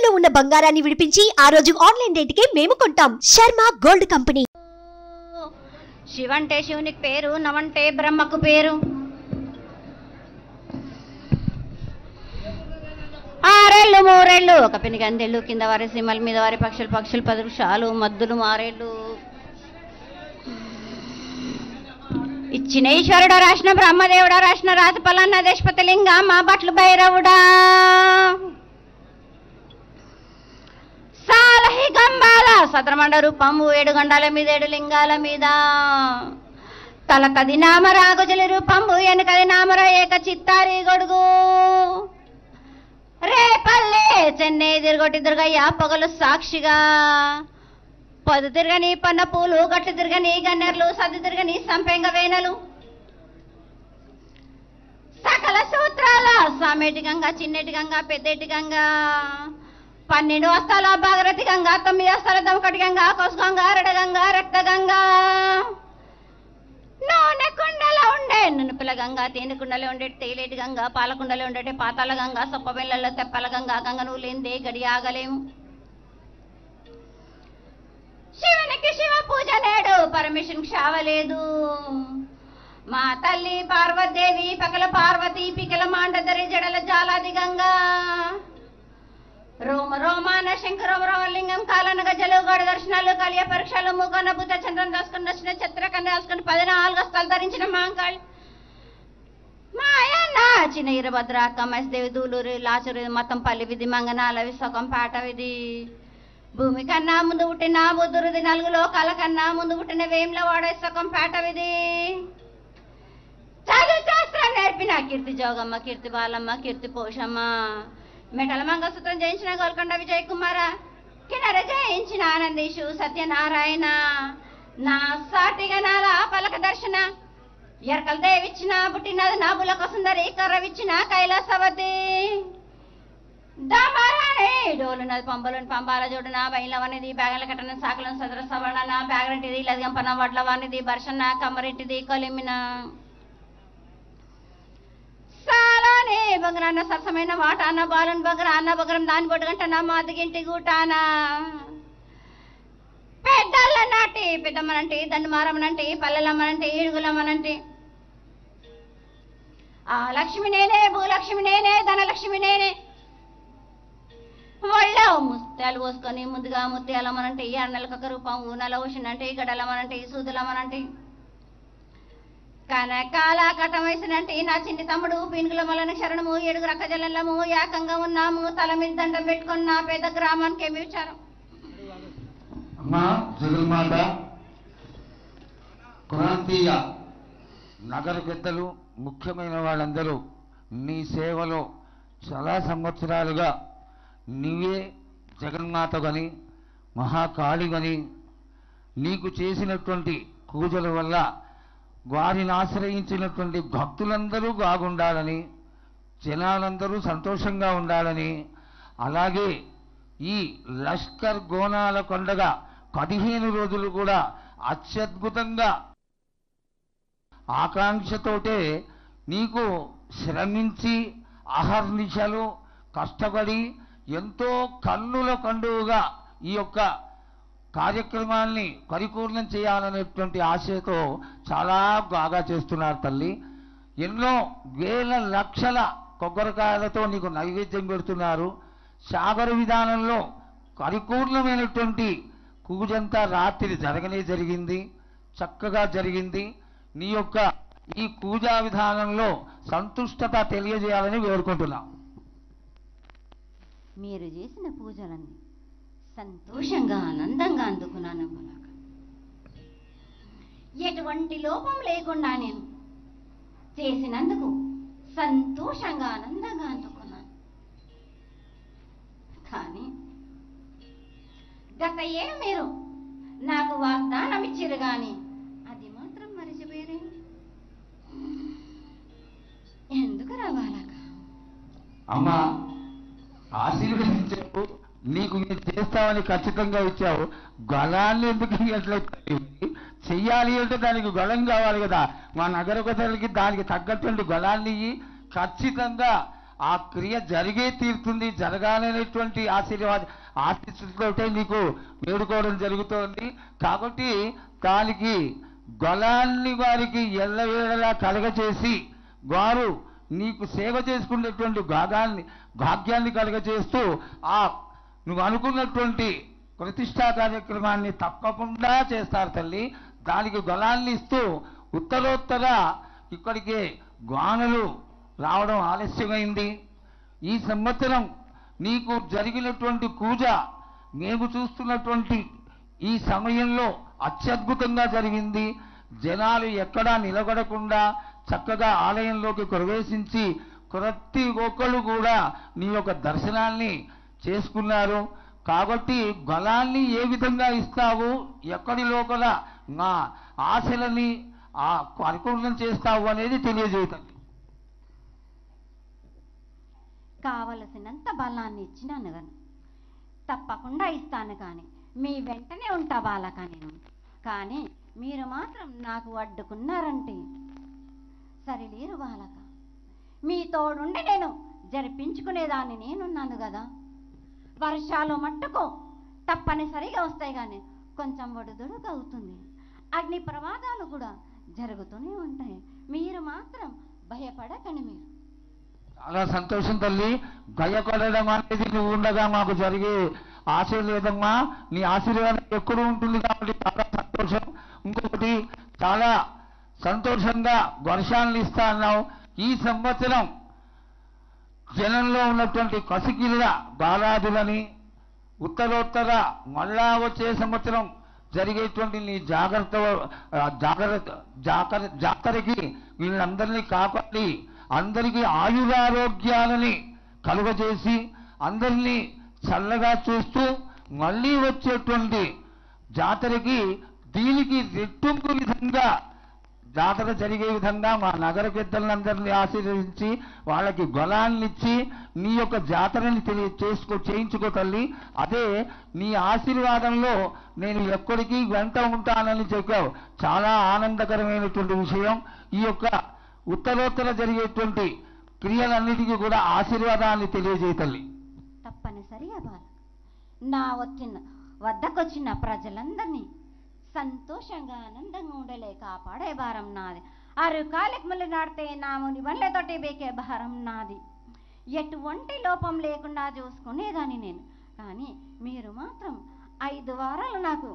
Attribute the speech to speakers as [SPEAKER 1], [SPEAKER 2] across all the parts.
[SPEAKER 1] తాకట్టులో ఉన్న బంగారాన్ని విడిపించి ఆ రోజు ఆన్లైన్ రేటుకే మేము కొంటాం. Sharma gold company.
[SPEAKER 2] శివంటే శివునికి పేరు, నవంటే బ్రహ్మకు పేరు. ఆరేళ్ళు మూరేళ్ళు ఒక పిని గందెళ్ళు, కింద వారి సీమల మీద వారి పక్షులు 10 వృక్షాలు, మద్దులు మారేళ్ళు. ఇచ్చిన ఈశ్వరుడు రాసిన బ్రహ్మదేవుడా రాసిన రాతి పలన్న దేశపతి లింగ మా బట్లు భైరవుడా. సాలహి గంబాల సద్రమండ రూపము 7 గండాల మీద 7 లింగాల మీద. తలకది నామర గుజలి రూపంబు వెనకది నామర ఏక చిత్తారి గొడుగు. రేపల్లె చెన్నై తిరుగొట్టి దుర్గయ్య పొగలు సాక్షిగా. పొద్దు తిరగని పన్న పూలు, గట్లు తిరగని గన్నెర్లు, సద్దు తిరగని సంపెంగ వేనలు. సకల సూత్రాల సామేటి గంగా, చిన్నటి గంగా, పెద్దటి గంగా. 12 వస్తాల భాగరథి గంగా, 9 వస్తాల దమకటి గంగా, కొసు గంగా, రడగంగా, రక్త గంగా. నూనె కుండలో ఉండే నునుపుల గంగా, తేనె కుండలో ఉండే తేలేటి గంగా, పాలకుండలో ఉండే పాతాల గంగా, సొప్ప బెల్లలో తెప్పల గంగా. గంగ నువ్వు లేనిదే గడి ఆగలేము. శివునికి శివ పూజ నేడు, పరమేశ్వరునికి శావలేదు. మా తల్లి పార్వతీదేవి పకల పార్వతి, పికల మాండదరి జడల జాలాది గంగా. రోమ రోమాన శంకరం రోమలింగం, కాలన గజలు, గడు దర్శనాలు, కలియ పరీక్షలు, ముఖన బుద్ధ చంద్రం దాసుకుని వచ్చిన చిత్రకన్య దాసుకుని 14 హస్తాలు ధరించిన మాంకాళి మాయన్న చిన్న ఇరభద్ర కమస్దేవి దూలూరు లాచూరు మతంపల్లి విధి మంగనాల విశ్వకం పాట విధి. భూమి కన్నా ముందు పుట్టిన బుద్ధురుది, 4 లోకాల కన్నా ముందు పుట్టిన వేములవాడ విశ్వకం పాట విధి. చదువు శాస్త్రం నేర్పిన కీర్తి జోగమ్మ, కీర్తి బాలమ్మ, కీర్తి పోషమ్మ. మెటల మంగళసూత్రం జయించిన గోల్కొండ విజయ్ కుమార, కిన్నర జయించిన ఆనందీషు సత్యనారాయణ. నా సాటిగా నాల పలక దర్శన ఎరకల దేవిచ్చిన పుట్టినది నా బులక సుందరి, కర్రవిచ్చిన కైలాసవతి. దమరాణి డోలునది పంబలోని పంబాల జోడున, బయలవనిది బ్యాగల కట్టన సాకలను సదర సవర్ణ, బ్యాగరింటిది లదిగంపన వడ్లవానిది బర్షన్న, కమ్మరింటిది కొలిమిన. సాలానే బగరాన్న సరసమైన వాటాన, బాలుని బగర అన్న బగరం దాని బొడ్డుగంటన, మాదిగింటి గూటాన. పెద్దల నాటి పెద్దమ్మనంటే, దండుమారమ్మనంటే, పల్లెలమ్మనంటే, ఈడుగులమ్మనంటే. ఆ లక్ష్మి నేనే, భూలక్ష్మి నేనే, ధనలక్ష్మి నేనే. ఒళ్ళో ముత్యాలు పోసుకొని ముందుగా ముత్యాలమ్మనంటే, అన్నలకొక రూపం ఊనల ఊసినంటే, గడలమ్మనంటే, సూదులమ్మనంటే. కనకాల కటం వేసినంటే నా చిన్ని తమ్ముడు పీనుగుల మలన శరణము, 7 రక్క జల్లము, ఏకంగా ఉన్నాము, తల మీద దండం పెట్టుకున్న పేద గ్రామానికి ఏమి విచారం.
[SPEAKER 3] అమ్మా జగన్మాత, ప్రాంతీయ నగర పెద్దలు, ముఖ్యమైన వాళ్ళందరూ నీ సేవలో చాలా సంవత్సరాలుగా నీవే జగన్మాతగని, మహాకాళిగని, నీకు చేసినటువంటి పూజల వల్ల వారిని ఆశ్రయించినటువంటి భక్తులందరూ బాగుండాలని, జనాలందరూ సంతోషంగా ఉండాలని, అలాగే ఈ లష్కర్ గోనాల కొండగా 15 రోజులు కూడా అత్యద్భుతంగా ఆకాంక్షతోటే నీకు శ్రమించి అహర్నిశలు కష్టపడి ఎంతో కన్నుల కండువుగా ఈ యొక్క కార్యక్రమాన్ని పరిపూర్ణం చేయాలనేటువంటి ఆశతో చాలా బాగా చేస్తున్నారు తల్లి. ఎన్నో వేల లక్షల కొబ్బరికాయలతో నీకు నైవేద్యం పెడుతున్నారు. సాగర విధానంలో పరిపూర్ణమైనటువంటి పూజంతా రాత్రి జరిగింది, చక్కగా జరిగింది. నీ యొక్క ఈ పూజా విధానంలో సంతుష్టత తెలియజేయాలని వేడుకుంటున్నా.
[SPEAKER 2] మీరు చేసిన పూజలన్నీ సంతోషంగా ఆనందంగా అందుకున్నాను. ఎటువంటి లోపం లేకుండా నేను చేసినందుకు సంతోషంగా ఆనందంగా అందుకున్నాను. కానీ గత ఏడు మీరు నాకు వాగ్దానం ఇచ్చారు, కానీ అది మాత్రం మరిచిపోయారే. ఎందుకు రావాలక
[SPEAKER 3] అమ్మా, ఆశీర్వదించావు, నీకు మీరు చేస్తామని ఖచ్చితంగా ఇచ్చావు. గళాన్ని ఎందుకు ఎట్లా చెయ్యాలి అంటే దానికి గళం కావాలి కదా. మా నగర ప్రజలకి దానికి తగ్గటువంటి గళాన్ని ఖచ్చితంగా ఆ క్రియ జరిగే తీరుతుంది, జరగాలనేటువంటి ఆశీస్సులతో నీకు వేడుకోవడం జరుగుతోంది. కాబట్టి దానికి గొలాన్ని వారికి ఎల్లవేళలా కలగచేసి వారు నీకు సేవ చేసుకునేటువంటి భాగ్యాన్ని కలగచేస్తూ నువ్వు అనుకున్నటువంటి ప్రతిష్టా కార్యక్రమాన్ని తప్పకుండా చేస్తారు తల్లి. దానికి గొలాన్ని ఇస్తూ ఉత్తరోత్తర ఇక్కడికి గానులు రావడం ఆలస్యమైంది. ఈ సంవత్సరం నీకు జరిగినటువంటి పూజ మేము చూస్తున్నటువంటి ఈ సమయంలో అత్యద్భుతంగా జరిగింది. జనాలు ఎక్కడా నిలబడకుండా చక్కగా ఆలయంలోకి ప్రవేశించి ప్రతి ఒక్కళ్ళు కూడా నీ యొక్క దర్శనాన్ని చేసుకున్నారు. కాబట్టి గొలాన్ని ఏ విధంగా ఇస్తావు, ఎక్కడి లోపల నా ఆశలని పరిపూర్ణం చేస్తావు అనేది తెలియజేయండి.
[SPEAKER 2] కావలసినంత బలాన్ని ఇచ్చినాను గాను తప్పకుండా ఇస్తాను, కానీ మీ వెంటనే ఉంటా బాలక నేను. కానీ మీరు మాత్రం నాకు అడ్డుకున్నారంటే సరిలేరు బాలక. మీ తోడుండి నేను జరిపించుకునేదాన్ని నేనున్నాను కదా. వర్షాలు మట్టుకు తప్పనిసరిగా వస్తాయి, కానీ కొంచెం ఒడిదుడుకు అవుతుంది. అగ్ని ప్రమాదాలు కూడా జరుగుతూనే ఉంటాయి. మీరు మాత్రం భయపడకండి. మీరు
[SPEAKER 3] చాలా సంతోషం తల్లి. భయపడడం అనేది నువ్వు ఉండగా మాకు జరిగే ఆశ లేదమ్మా. నీ ఆశీర్వాదం ఎక్కడూ ఉంటుంది కాబట్టి చాలా సంతోషం. ఇంకొకటి, చాలా సంతోషంగా వర్షాలను ఇస్తా అన్నావు. ఈ సంవత్సరం జనంలో ఉన్నటువంటి కసికిళ్ళ బాలాదులని ఉత్తరోత్తర మళ్ళా వచ్చే సంవత్సరం జరిగేటువంటి నీ జాతరకి వీళ్ళందరినీ కాపాడి అందరికీ ఆయురారోగ్యాలని కలుగజేసి అందరినీ చల్లగా చూస్తూ మళ్ళీ వచ్చేటువంటి జాతరకి దీనికి రెట్టింపు విధంగా జాతర జరిగే విధంగా మా నగర పెద్దలందరినీ ఆశీర్వదించి వాళ్ళకి గొలాన్నిచ్చి నీ యొక్క జాతరని చేయించుకో తల్లి. అదే నీ ఆశీర్వాదంలో నేను ఎక్కడికి వెంట ఉంటానని చెప్పావు. చాలా ఆనందకరమైనటువంటి విషయం. ఈ యొక్క ఉత్తరోత్తర జరిగేటువంటి క్రియలన్నిటికీ కూడా ఆశీర్వాదాన్ని తెలియజేయ తల్లి.
[SPEAKER 2] తప్పనిసరిగా బాల, నా వద్దకొచ్చిన ప్రజలందరినీ సంతోషంగా ఆనందంగా ఉండలే కాపాడే భారం నాది. ఆరు కాలికములు నాడితే నా ముని వల్లతోటి బేకే భారం నాది. ఎటువంటి లోపం లేకుండా చూసుకునేదాన్ని నేను. కానీ మీరు మాత్రం 5 వారాలు నాకు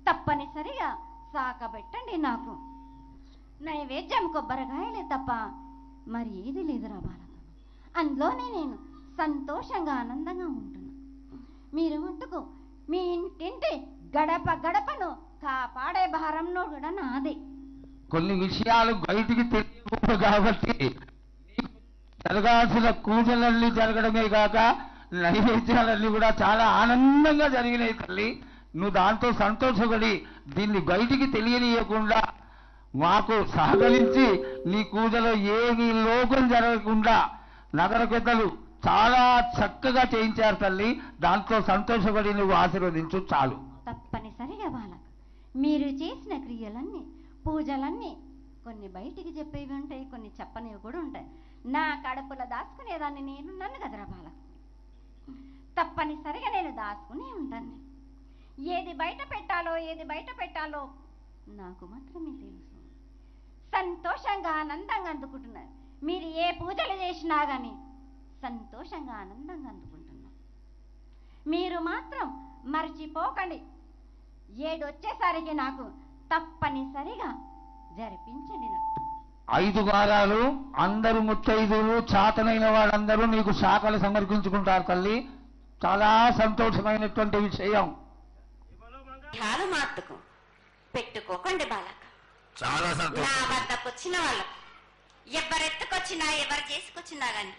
[SPEAKER 2] తప్పనిసరిగా సాకబెట్టండి. నాకు నైవేద్యం కొబ్బరికాయలే తప్ప మరి ఏది లేదురా బాలక. అందులోనే నేను సంతోషంగా ఆనందంగా ఉంటున్నా. మీరు మట్టుకు మీ ఇంటింటి గడప గడపను కాపాడే భారంలో కూడా నాదే.
[SPEAKER 3] కొన్ని విషయాలు బయటికి తెలియకూడదు కాబట్టి జరగాల్సిన పూజలన్నీ జరగడమే కాక నైవేద్యాలన్నీ కూడా చాలా ఆనందంగా జరిగినాయి తల్లి. నువ్వు దాంతో సంతోషపడి దీన్ని బయటికి తెలియనీయకుండా మాకు సహకరించి నీ పూజలో ఏమీ లోపం జరగకుండా నగర పెద్దలు చాలా చక్కగా చేయించారు తల్లి. దాంట్లో సంతోషపడి నువ్వు ఆశీర్వదించు చాలు.
[SPEAKER 2] తప్పనిసరిగా బాలక, మీరు చేసిన క్రియలన్నీ పూజలన్నీ కొన్ని బయటికి చెప్పేవి ఉంటాయి, కొన్ని చెప్పనివి కూడా ఉంటాయి. నా కడుపులో దాచుకునేదాన్ని నేనున్నాను కదరా బాలక. తప్పనిసరిగా నేను దాచుకునే ఉంటాను. ఏది బయట పెట్టాలో నాకు మాత్రమే తెలుసు. సంతోషంగా ఆనందంగా అందుకుంటున్నారు. మీరు ఏ పూజలు చేసినా కానీ సంతోషంగా ఆనందంగా అందుకుంటున్నారు. మీరు మాత్రం మర్చిపోకండి. 7 వచ్చేసరికి నాకు తప్పనిసరిగా జరిపించండి. నాకు
[SPEAKER 3] 5 వారాలు అందరూ ముత్తైదులు చాతనైన వాళ్ళందరూ నీకు శాఖలు సమర్పించుకుంటారు తల్లి. చాలా సంతోషమైనటువంటి విషయం.
[SPEAKER 2] మాత్రకు పెట్టుకోకండి బాలక.
[SPEAKER 3] చాలా సంతోషం.
[SPEAKER 2] నా వద్దకు వచ్చిన వాళ్ళకు ఎవరెత్తుకొచ్చినా ఎవరు చేసుకొచ్చినా గాని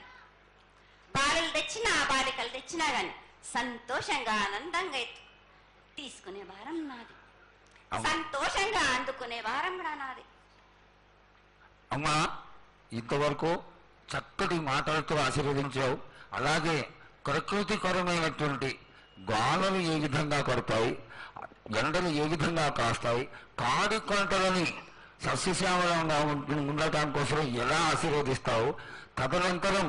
[SPEAKER 2] బాలికలు తెచ్చినా బాలికలు తెచ్చినా గాని సంతోషంగా ఆనందంగా తీసుకునే వారం నాది. సంతోషంగా అందుకునే వారం కూడా నాది.
[SPEAKER 3] అమ్మా, ఇంతవరకు చక్కటి మాటలతో ఆశీర్వదించావు. అలాగే ప్రకృతికరమైనటువంటి గాలులు ఏ విధంగా కొడతాయి, ఎండలు ఏ విధంగా కాస్తాయి, కాడి కొంటలని సస్యశ్యామలంగా ఉండటం కోసం ఎలా ఆశీర్వదిస్తావు, తదనంతరం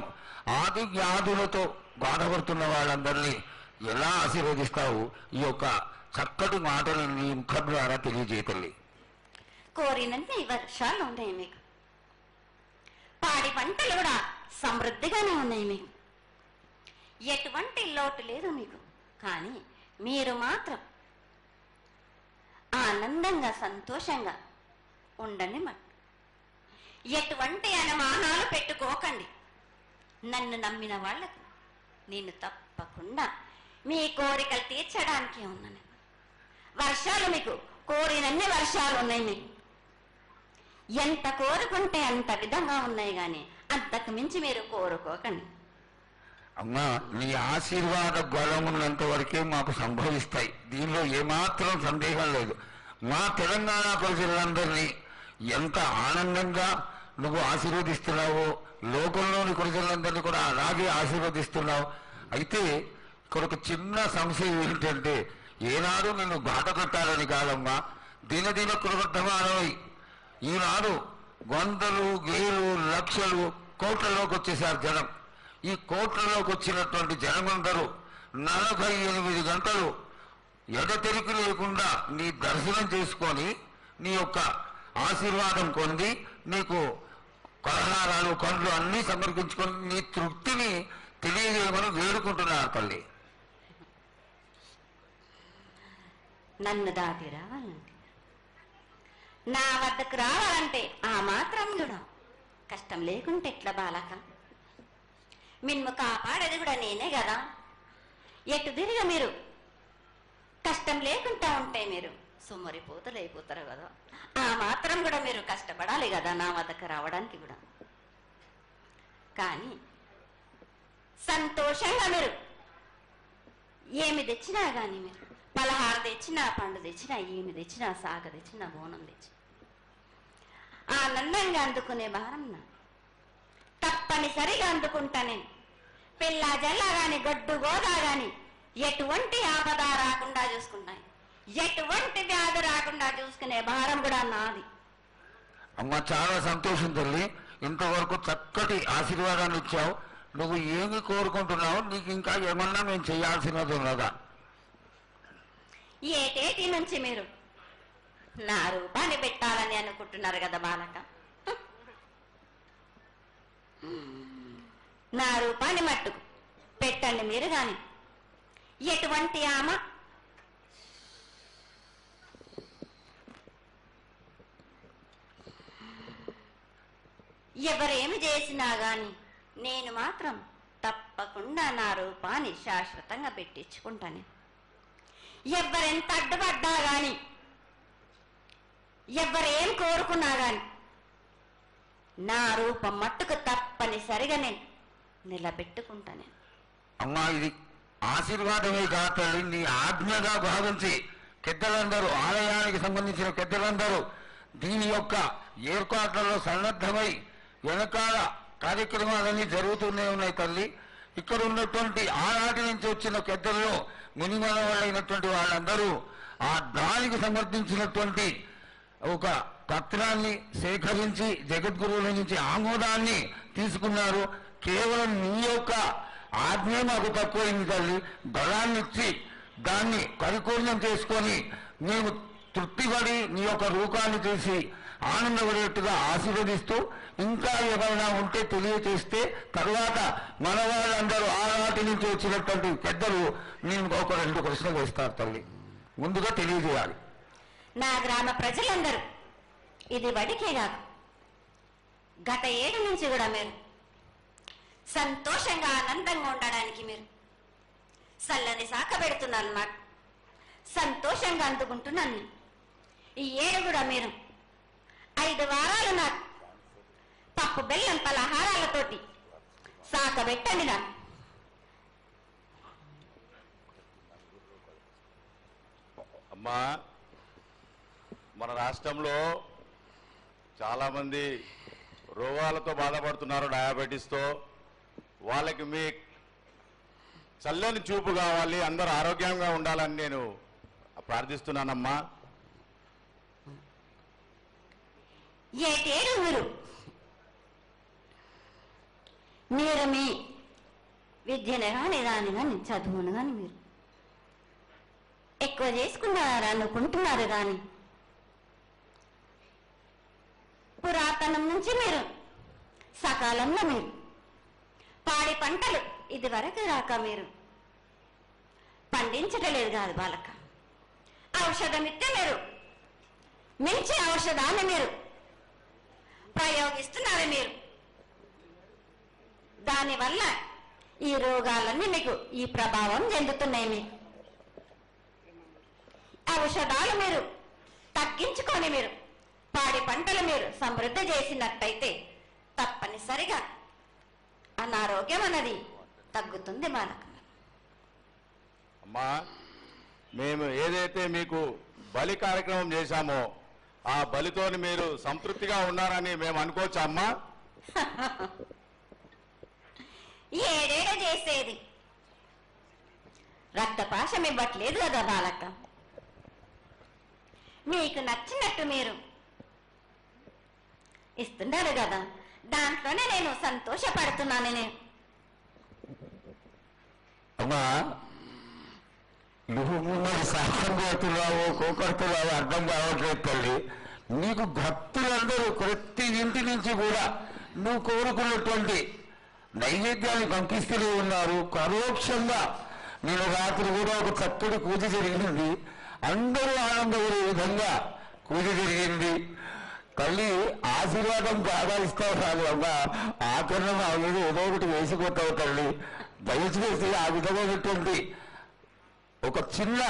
[SPEAKER 4] ఆది వ్యాధులతో బాధపడుతున్న వాళ్ళందరినీ ఎలా ఆశీర్వదిస్తావు? ఈ యొక్క చక్కటి మాటలు నీ ముఖం ద్వారా తెలియజేయతల్లి.
[SPEAKER 5] కోరినన్ని వర్షాలు ఉన్నాయి మీకు, పాడి పంటలు కూడా సమృద్ధిగానే ఉన్నాయి మీకు, ఎటువంటి లోటు లేదు మీకు. కానీ మీరు మాత్రం ఆనందంగా సంతోషంగా ఉండండి. ఎటువంటి అనుమానాలు పెట్టుకోకండి. నన్ను నమ్మిన వాళ్లకు నేను తప్పకుండా మీ కోరికలు తీర్చడానికి ఉన్నాను. వర్షాలు మీకు కోరినన్ని వర్షాలు ఉన్నాయి మీకు, ఎంత కోరుకుంటే అంత విధంగా ఉన్నాయి, కానీ అంతకు మించి మీరు కోరుకోకండి.
[SPEAKER 4] అమ్మా, నీ ఆశీర్వాద బలం ఉన్నంత వరకే మాకు సంభవిస్తాయి, దీనిలో ఏమాత్రం సందేహం లేదు. మా తెలంగాణ ప్రజలందరినీ ఎంత ఆనందంగా నువ్వు ఆశీర్వదిస్తున్నావో లోకంలోని ప్రజలందరినీ కూడా అలాగే ఆశీర్వదిస్తున్నావు. అయితే ఇక్కడ ఒక చిన్న సంశయం ఏంటంటే, ఏనాడు నిన్ను బాధ పెట్టాలని కాదమ్మా, దినదిన కృతమానమై ఈనాడు వందలు వేలు లక్షలు కోట్లలోకి వచ్చేసారు జనం. ఈ కోట్లలోకి వచ్చినటువంటి జనమందరూ 48 గంటలు ఎడతెరికి లేకుండా నీ దర్శనం చేసుకొని నీ యొక్క ఆశీర్వాదం పొంది నీకు పలహారాలు పండ్లు అన్నీ సమర్పించుకొని నీ తృప్తిని తెలియజేయమని వేడుకుంటున్నారు తల్లి.
[SPEAKER 5] నన్ను దాటి రావాలంటే, నా వద్దకు రావాలంటే ఆ మాత్రం కూడా కష్టం లేకుంటే ఎట్లా బాలక? మిన్ను కాపాడేది కూడా నేనే కదా. ఎటు తిరిగి మీరు కష్టం లేకుండా ఉంటే మీరు సుమ్మరిపోతలైపోతారు కదా. ఆ మాత్రం కూడా మీరు కష్టపడాలి కదా నా వద్దకు రావడానికి కూడా. కానీ సంతోషంగా మీరు ఏమి తెచ్చినా కానీ, మీరు పలహారు తెచ్చినా, పండు తెచ్చినా, ఏమి తెచ్చినా, సాగ తెచ్చినా, బోనం తెచ్చినా ఆనందంగా అందుకునే భారం నా తప్పనిసరిగా అందుకుంటా నేను. పిల్ల జల్లా గాని గొడ్డు గోదా గాని ఎటువంటి ఆపద రాకుండా చూసుకుంటాయి, ఎటువంటి వ్యాధి రాకుండా చూసుకునే భారం కూడా నాది.
[SPEAKER 4] అమ్మ, చాలా సంతోషం తల్లి. ఇంతవరకు చక్కటి ఆశీర్వాదాన్ని ఇచ్చావు. నువ్వు ఏమి కోరుకుంటున్నావు? నీకు ఇంకా ఏమన్నా మేము చేయాల్సినది ఉన్నదా?
[SPEAKER 5] ఏటేటి నుంచి మీరు నా రూపాన్ని పెట్టాలని అనుకుంటున్నారు కదా బాలక. నా రూపాన్ని మట్టుకు పెట్టండి మీరు. గాని ఎటువంటి ఆమె ఎవరేమి చేసినా గాని నేను మాత్రం తప్పకుండా నా రూపాన్ని శాశ్వతంగా పెట్టించుకుంటాను. ఎవరెంత అడ్డుపడ్డా గాని, ఎవరేం కోరుకున్నా గాని నా రూపం మట్టుకు తప్పనిసరిగా నేను నిలబెట్టుకుంటాను.
[SPEAKER 4] అమ్మా, ఇది ఆశీర్వాదమే కాదు, నీ ఆజ్ఞగా భావించి పెద్దలందరూ, ఆలయానికి సంబంధించిన పెద్దలందరూ దీని యొక్క ఏర్పాట్లలో సన్నద్ధమై వెనకాల కార్యక్రమాలన్నీ జరుగుతూనే ఉన్నాయి తల్లి. ఇక్కడ ఉన్నటువంటి ఆనాటి నుంచి వచ్చిన పెద్దల్లో మునిమల వాళ్ళైనటువంటి వాళ్ళందరూ ఆ దానికి సమర్పించినటువంటి ఒక పత్రాన్ని సేకరించి జగద్గురువుల నుంచి ఆమోదాన్ని తీసుకున్నారు. కేవలం నీ యొక్క ఆజ్ఞ మాకు తక్కువైంది తల్లి. బలాన్ని ఇచ్చి దాన్ని పరిపూర్ణం చేసుకొని మేము తృప్తిపడి నీ యొక్క రూపాన్ని చూసి ఆనందపడేట్టుగా ఆశీర్వదిస్తూ, ఇంకా ఏమైనా ఉంటే తెలియచేస్తే తర్వాత మన వాళ్ళందరూ ఆనాటి నుంచి వచ్చినటువంటి పెద్దలు నేను ఒక 2 ప్రశ్నలు వేస్తారు తల్లి. ముందుగా తెలియజేయాలి.
[SPEAKER 5] నా గ్రామ ప్రజలందరూ ఇది వడికే కాదు, గత 7 నుంచి కూడా మీరు సంతోషంగా ఆనందంగా ఉండడానికి మీరు చల్లని శాఖ పెడుతున్నారు అన్నమాట. సంతోషంగా అందుకుంటున్నాను. ఈ 7 కూడా మీరు 5 వారాలు నాకు పప్పు బెల్లం పలహారాలతోటి శాఖ పెట్టండి. నాకు
[SPEAKER 6] అమ్మా, మన రాష్ట్రంలో చాలామంది రోగాలతో బాధపడుతున్నారు, డయాబెటీస్తో. వాళ్ళకి మీ చల్లని చూపు కావాలి, అందరూ ఆరోగ్యంగా ఉండాలని నేను ప్రార్థిస్తున్నానమ్మా.
[SPEAKER 5] ఏటేడు మీరు మీ విద్యను కానీ దాన్ని కానీ చదువును కానీ మీరు ఎక్కువ చేసుకున్నారా అనుకుంటున్నారు కానీ పురాతనం నుంచి మీరు సకాలంలో మీరు పాడి పంటలు ఇది వరకు రాక మీరు పండించటలేదు కాదు బాలక. ఔషధం ఇస్తే మీరు మించి ఔషధాన్ని మీరు ప్రయోగిస్తున్నారు. మీరు దానివల్ల ఈ రోగాలన్నీ మీకు ఈ ప్రభావం చెందుతున్నాయి. మీకు ఔషధాలు మీరు తగ్గించుకొని మీరు పాడి పంటలు మీరు సమృద్ధి చేసినట్టయితే తప్పనిసరిగా అనారోగ్యం అన్నది తగ్గుతుంది బాలక.
[SPEAKER 6] అమ్మా, మేము ఏదైతే మీకు బలి కార్యక్రమం చేశామో ఆ బలితోని మీరు సంతృప్తిగా ఉన్నారని మేము అనుకోవచ్చా అమ్మా?
[SPEAKER 5] ఏడేడ చేసేది రక్తపాశం ఇవ్వట్లేదు కదా బాలక. మీకు నచ్చినట్టు మీరు ఇస్తున్నారు కదా, దాంట్లోనే నేను సంతోషపడుతున్నాను. నేను
[SPEAKER 4] అమ్మా, నువ్వు మరి సాహసం కోరుతున్నావు కోకడుతున్నావు అర్థం కావట్లేదు తల్లి. నీకు భక్తులందరూ ప్రతి ఇంటి నుంచి కూడా నువ్వు కోరుకున్నటువంటి నైవేద్యాన్ని పంపిస్తూనే ఉన్నారు. పరోక్షంగా నేను రాత్రి కూడా ఒక చక్కటి పూజ జరిగింది. అందరూ ఆనందపడే విధంగా పూజ జరిగింది. తల్లి ఆశీర్వాదం బాగా ఇస్తావు కాదు అమ్మా, ఆకరణ అనేది ఏదో ఒకటి వేసిపోతావు తల్లి. దయచేసి ఆ విధమైనటువంటి ఒక చిన్న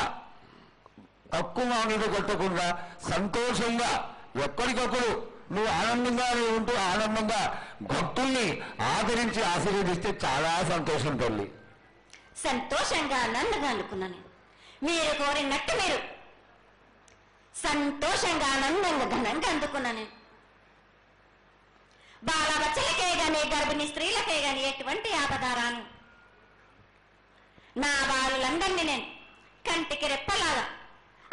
[SPEAKER 4] తక్కువ మామిడి కొట్టకుండా సంతోషంగా ఎప్పటికప్పుడు నువ్వు ఆనందంగా ఉంటూ ఆనందంగా భక్తుల్ని ఆదరించి ఆశీర్వదిస్తే చాలా సంతోషం తల్లి.
[SPEAKER 5] సంతోషంగా ఆనందంగా అనుకున్నాను. మీరు కోరినట్టు మీరు సంతోషంగా ఆనందంగా ఘనంగా అందుకున్నాను. బాలబచ్చలకే గాని గర్భిణీ స్త్రీలకే గాని ఎటువంటి ఆపదారాను నా బాలులందరినీ నేను కంటికి రెప్పలాగా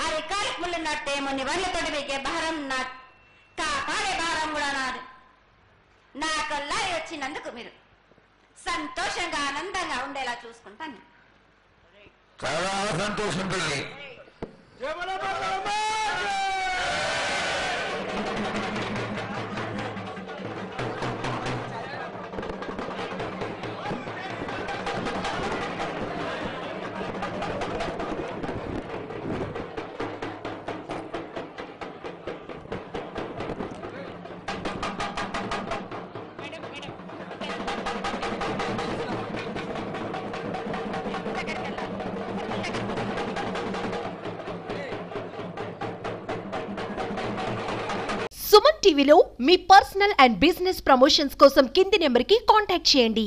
[SPEAKER 5] అరికాలికి ముళ్ళున్నట్టేమో నివళ్ళతోటి మీకే భారం నా కాపాడే భారం కూడా నాది. నా కొల్లారి వచ్చినందుకు మీరు సంతోషంగా ఆనందంగా ఉండేలా చూసుకుంటాను.
[SPEAKER 4] చాలా సంతోషం తల్లి.
[SPEAKER 1] సుమన్ టీవీలో మీ పర్సనల్ అండ్ బిజినెస్ ప్రమోషన్స్ కోసం కింది నెంబర్కి కాంటాక్ట్ చేయండి.